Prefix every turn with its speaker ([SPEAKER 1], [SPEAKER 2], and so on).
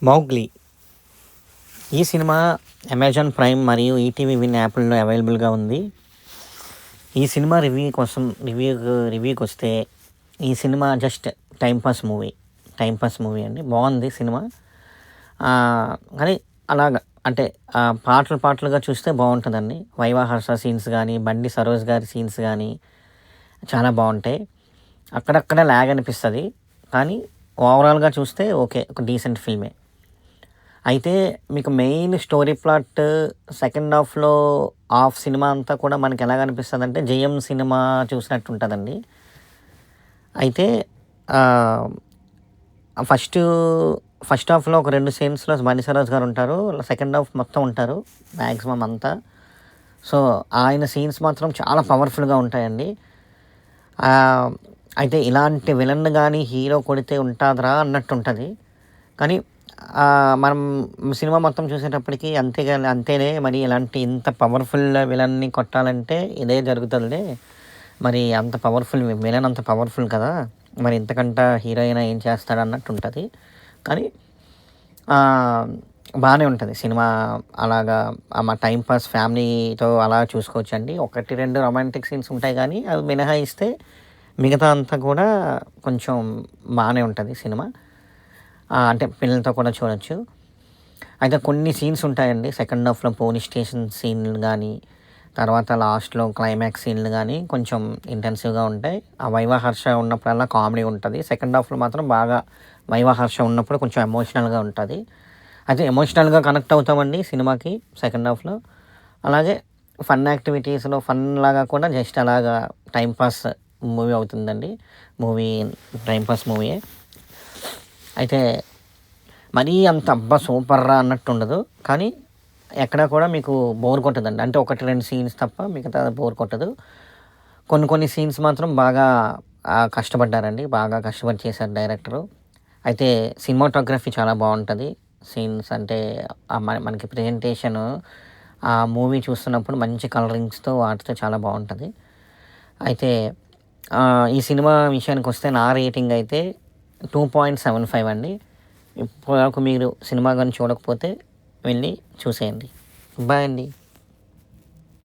[SPEAKER 1] Mowgli ఈ cinema Amazon prime మరియు ETV win యాప్ల్లో అవైలబుల్గా ఉంది. ఈ సినిమా రివ్యూకి వస్తే ఈ సినిమా జస్ట్ టైంపాస్ మూవీ అండి. బాగుంది సినిమా. కానీ అలాగ అంటే పాటలుగా చూస్తే బాగుంటుందండి. వైవా హర్ష సీన్స్ కానీ, బండి సరోజ్ గారి సీన్స్ కానీ చాలా బాగుంటాయి. అక్కడక్కడ ల్యాగ్ అనిపిస్తుంది, కానీ ఓవరాల్గా చూస్తే ఓకే, ఒక డీసెంట్ ఫిల్మే. అయితే మీకు main story plot second half cinema అంతా కూడా మనకి ఎలాగ అనిపిస్తుంది అంటే జయం సినిమా చూసినట్టు ఉంటుందండి. అయితే ఫస్ట్ హాఫ్లో ఒక 2 సీన్స్లో బండి సరోజ్ గారు ఉంటారు. సెకండ్ హాఫ్ మొత్తం ఉంటారు మ్యాక్సిమం అంతా. సో ఆయన సీన్స్ మాత్రం చాలా పవర్ఫుల్గా ఉంటాయండి. అయితే ఇలాంటి విలన్ కానీ హీరో కొడితే ఉంటుందిరా అన్నట్టు ఉంటుంది. కానీ మనం సినిమా మొత్తం చూసేటప్పటికి అంతేనే, మరి ఇలాంటి ఇంత పవర్ఫుల్ విలన్ని కొట్టాలంటే ఇదే జరుగుతుందిలే, మరి అంత పవర్ఫుల్ విలన్ అంత పవర్ఫుల్ కదా, మరి ఇంతకంట హీరో అయినా ఏం చేస్తాడు అన్నట్టు ఉంటుంది. కానీ బాగానే ఉంటుంది సినిమా. అలాగా మా టైంపాస్ ఫ్యామిలీతో అలా చూసుకోవచ్చండి. 1-2 రొమాంటిక్ సీన్స్ ఉంటాయి, కానీ అవి మినహాయిస్తే మిగతా అంతా కూడా కొంచెం బాగానే ఉంటుంది సినిమా. అంటే పిల్లలతో కూడా చూడొచ్చు. అయితే కొన్ని సీన్స్ ఉంటాయండి సెకండ్ హాఫ్లో, పోలీస్ స్టేషన్ సీన్లు కానీ, తర్వాత లాస్ట్లో క్లైమాక్స్ సీన్లు కానీ కొంచెం ఇంటెన్సివ్గా ఉంటాయి. ఆ వైవా హర్ష ఉన్నప్పుడల్లా కామెడీ ఉంటుంది. సెకండ్ హాఫ్లో మాత్రం బాగా వైవా హర్ష ఉన్నప్పుడు కొంచెం ఎమోషనల్గా ఉంటుంది. అయితే ఎమోషనల్గా కనెక్ట్ అవుతామండి సినిమాకి సెకండ్ హాఫ్లో. అలాగే ఫన్ యాక్టివిటీస్లో ఫన్ లాగా కూడా జస్ట్ అలాగా టైంపాస్ మూవీ అవుతుందండి. టైంపాస్ మూవీయే. అయితే మరీ అంత అబ్బా సూపర్రా అన్నట్టు ఉండదు, కానీ ఎక్కడ కూడా మీకు బోర్ కొట్టదండి. అంటే 1-2 సీన్స్ తప్ప మిగతా బోర్ కొట్టదు. కొన్ని సీన్స్ మాత్రం బాగా కష్టపడ్డారండి, బాగా కష్టపడి చేశారు డైరెక్టరు. అయితే సినిమాటోగ్రఫీ చాలా బాగుంటుంది. సీన్స్ అంటే మనకి ప్రెజెంటేషను ఆ మూవీ చూస్తున్నప్పుడు మంచి కలరింగ్స్తో వాటితో చాలా బాగుంటుంది. అయితే ఈ సినిమా విషయానికి వస్తే నా రేటింగ్ అయితే 2.75 అండి. ఇప్పటివరకు మీరు సినిమా కానీ చూడకపోతే వెళ్ళి చూసేయండి. బాయ్ అండి.